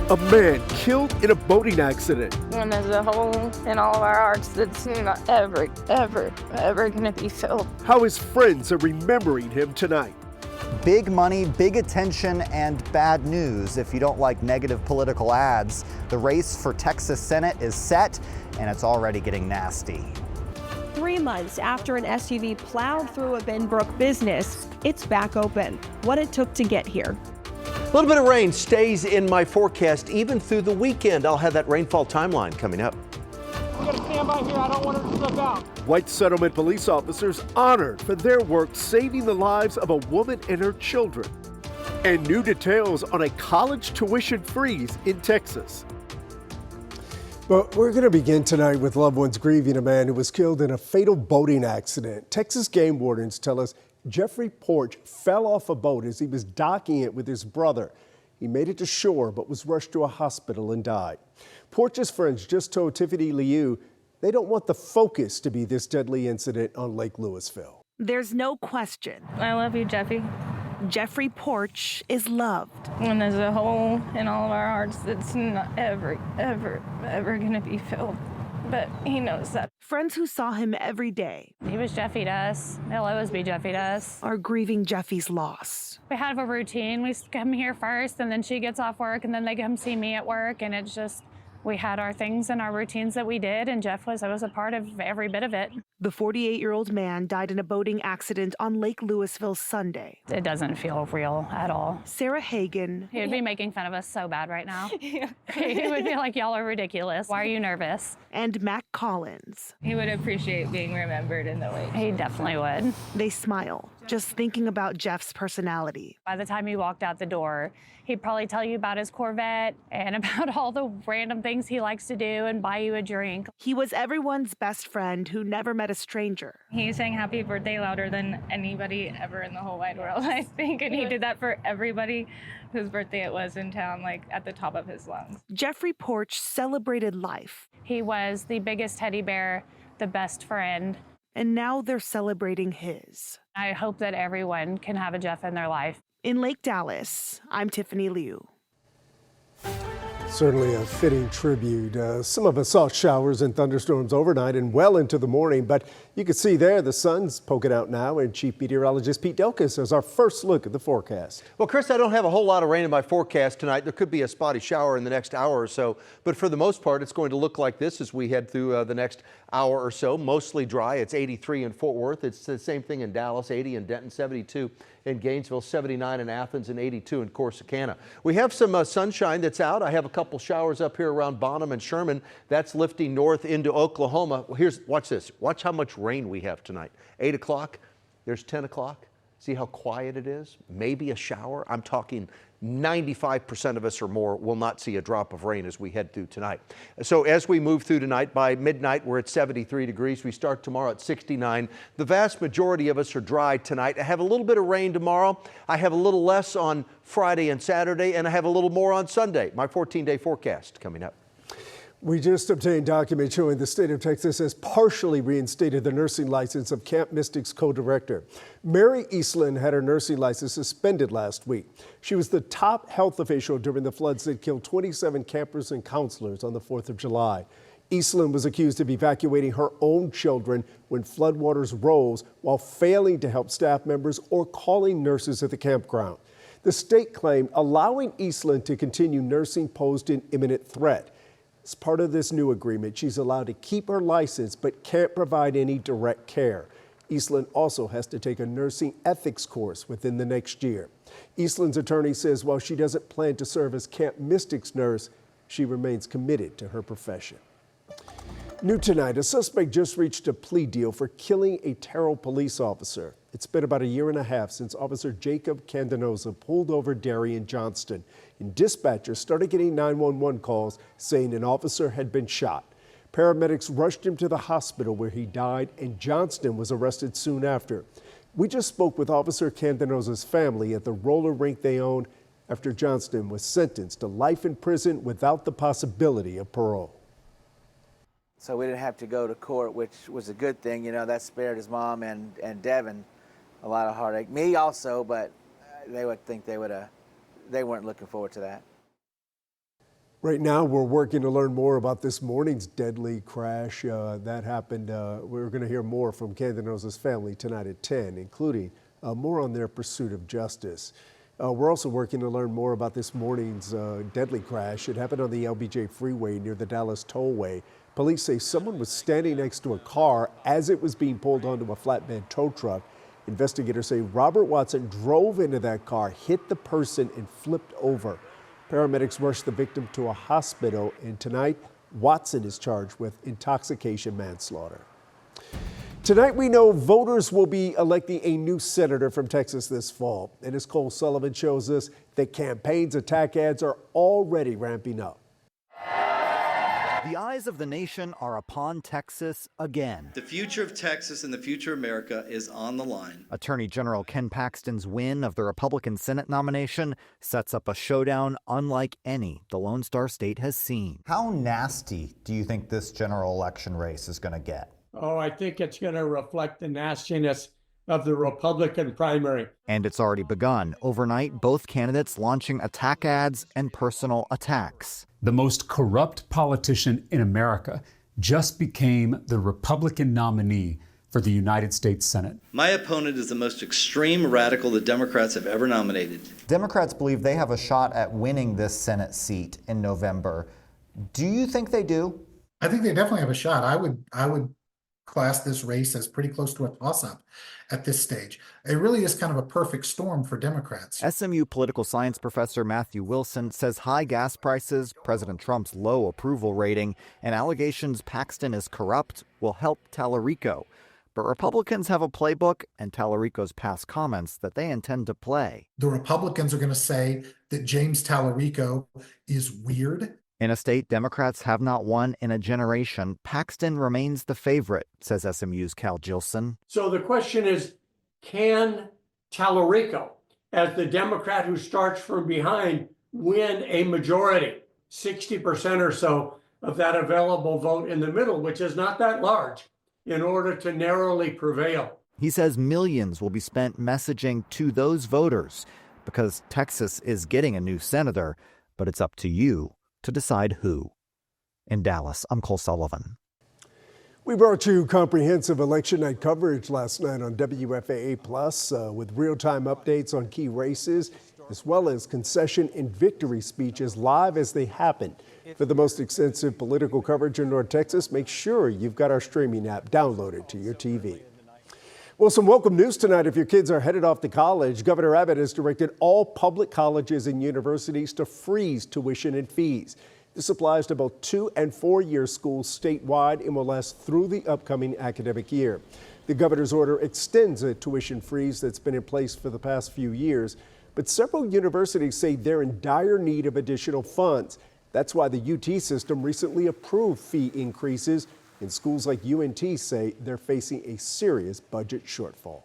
A man killed in a boating accident. And there's a hole in all of our hearts that's not ever going to be filled. How his friends are remembering him tonight. Big money, big attention, and bad news. If you don't like negative political ads, the race for Texas Senate is set, and it's already getting nasty. 3 months after an SUV plowed through a Benbrook business, it's back open. What it took to get here. A little bit of rain stays in my forecast even through the weekend. I'll have that rainfall timeline coming up. We gotta stand by here. I don't want her to slip out. White settlement police officers honored for their work saving the lives of a woman and her children. And new details on a college tuition freeze in Texas. But we're going to begin tonight with loved ones grieving a man who was killed in a fatal boating accident. Texas game wardens tell us Jeffrey Porch fell off a boat as he was docking it with his brother. He made it to shore but was rushed to a hospital and died. Porch's friends just told Tiffany Liu they don't want the focus to be this deadly incident on Lake Lewisville. There's no question. I love you, Jeffy. Jeffrey Porch is loved. And there's a hole in all of our hearts that's not ever going to be filled. But he knows that. Friends who saw him every day. He was Jeffy to us. He'll always be Jeffy to us. Are grieving Jeffy's loss. We have a routine. We come here first, and then she gets off work, and then they come see me at work, and it's just, we had our things and our routines that we did, and Jeff was a part of every bit of it. The 48-year-old man died in a boating accident on Lake Lewisville Sunday. It doesn't feel real at all. Sarah Hagan. He would be making fun of us so bad right now. Yeah. He would be like, y'all are ridiculous. Why are you nervous? And Mac Collins. He would appreciate being remembered in the way. He definitely would. They smile, just thinking about Jeff's personality. By the time he walked out the door, he'd probably tell you about his Corvette and about all the random things he likes to do and buy you a drink. He was everyone's best friend who never met a stranger. He sang happy birthday louder than anybody ever in the whole wide world, I think. And he did that for everybody whose birthday it was in town, like at the top of his lungs. Jeffrey Porch celebrated life. He was the biggest teddy bear, the best friend. And now they're celebrating his. I hope that everyone can have a Jeff in their life. In Lake Dallas, I'm Tiffany Liu. Certainly a fitting tribute. Some of us saw showers and thunderstorms overnight and well into the morning, but you can see there the sun's poking out now, and Chief Meteorologist Pete Delkus has our first look at the forecast. Well, Chris, I don't have a whole lot of rain in my forecast tonight. There could be a spotty shower in the next hour or so, but for the most part, it's going to look like this as we head through the next hour or so. Mostly dry. It's 83 in Fort Worth. It's the same thing in Dallas, 80 in Denton, 72 in Gainesville, 79 in Athens, and 82 in Corsicana. We have some sunshine that's out. I have a couple showers up here around Bonham and Sherman. That's lifting north into Oklahoma. Well, watch this. Watch how much rain we have tonight. 8 o'clock, there's 10 o'clock. See how quiet it is? Maybe a shower. I'm talking 95% of us or more will not see a drop of rain as we head through tonight. So as we move through tonight, by midnight, we're at 73 degrees. We start tomorrow at 69. The vast majority of us are dry tonight. I have a little bit of rain tomorrow. I have a little less on Friday and Saturday, and I have a little more on Sunday. My 14-day forecast coming up. We just obtained documents showing the state of Texas has partially reinstated the nursing license of Camp Mystic's co-director. Mary Eastland had her nursing license suspended last week. She was the top health official during the floods that killed 27 campers and counselors on the 4th of July. Eastland was accused of evacuating her own children when floodwaters rose while failing to help staff members or calling nurses at the campground. The state claimed allowing Eastland to continue nursing posed an imminent threat. As part of this new agreement, she's allowed to keep her license but can't provide any direct care. Eastland also has to take a nursing ethics course within the next year. Eastland's attorney says while she doesn't plan to serve as Camp Mystic's nurse, she remains committed to her profession. New tonight, a suspect just reached a plea deal for killing a Terrell police officer. It's been about a year and a half since Officer Jacob Candenosa pulled over Darian Johnston, and dispatchers started getting 911 calls saying an officer had been shot. Paramedics rushed him to the hospital where he died, and Johnston was arrested soon after. We just spoke with Officer Candenosa's family at the roller rink they owned after Johnston was sentenced to life in prison without the possibility of parole. So we didn't have to go to court, which was a good thing. You know, that spared his mom and Devin a lot of heartache. Me also, but they would think they weren't looking forward to that. Right now, we're working to learn more about this morning's deadly crash that happened. We're going to hear more from Candenosa's family tonight at 10, including more on their pursuit of justice. We're also working to learn more about this morning's deadly crash. It happened on the LBJ freeway near the Dallas Tollway. Police say someone was standing next to a car as it was being pulled onto a flatbed tow truck. Investigators say Robert Watson drove into that car, hit the person, and flipped over. Paramedics rushed the victim to a hospital, and tonight, Watson is charged with intoxication manslaughter. Tonight, we know voters will be electing a new senator from Texas this fall. And as Cole Sullivan shows us, the campaign's attack ads are already ramping up. The eyes of the nation are upon Texas again. The future of Texas and the future of America is on the line. Attorney General Ken Paxton's win of the Republican Senate nomination sets up a showdown unlike any the Lone Star State has seen. How nasty do you think this general election race is going to get? Oh, I think it's going to reflect the nastiness of the Republican primary. And it's already begun. Overnight, both candidates launching attack ads and personal attacks. The most corrupt politician in America just became the Republican nominee for the United States Senate. My opponent is the most extreme radical the Democrats have ever nominated. Democrats believe they have a shot at winning this Senate seat in November. Do you think they do? I think they definitely have a shot. I would class this race as pretty close to a toss-up at this stage. It really is kind of a perfect storm for Democrats. SMU political science professor Matthew Wilson says high gas prices, President Trump's low approval rating, and allegations Paxton is corrupt will help Tallarico. But Republicans have a playbook and Tallarico's past comments that they intend to play. The Republicans are going to say that James Tallarico is weird. In a state Democrats have not won in a generation, Paxton remains the favorite, says SMU's Cal Jilson. So the question is, can Tallarico, as the Democrat who starts from behind, win a majority, 60% or so of that available vote in the middle, which is not that large, in order to narrowly prevail? He says millions will be spent messaging to those voters because Texas is getting a new senator, but it's up to you to decide who. In Dallas, I'm Cole Sullivan. We brought you comprehensive election night coverage last night on WFAA Plus with real-time updates on key races, as well as concession and victory speeches live as they happen. For the most extensive political coverage in North Texas, make sure you've got our streaming app downloaded to your TV. Well, some welcome news tonight if your kids are headed off to college. Governor Abbott has directed all public colleges and universities to freeze tuition and fees. This applies to both 2- and 4-year schools statewide and will last through the upcoming academic year. The governor's order extends a tuition freeze that's been in place for the past few years, but several universities say they're in dire need of additional funds. That's why the UT system recently approved fee increases, and schools like UNT say they're facing a serious budget shortfall.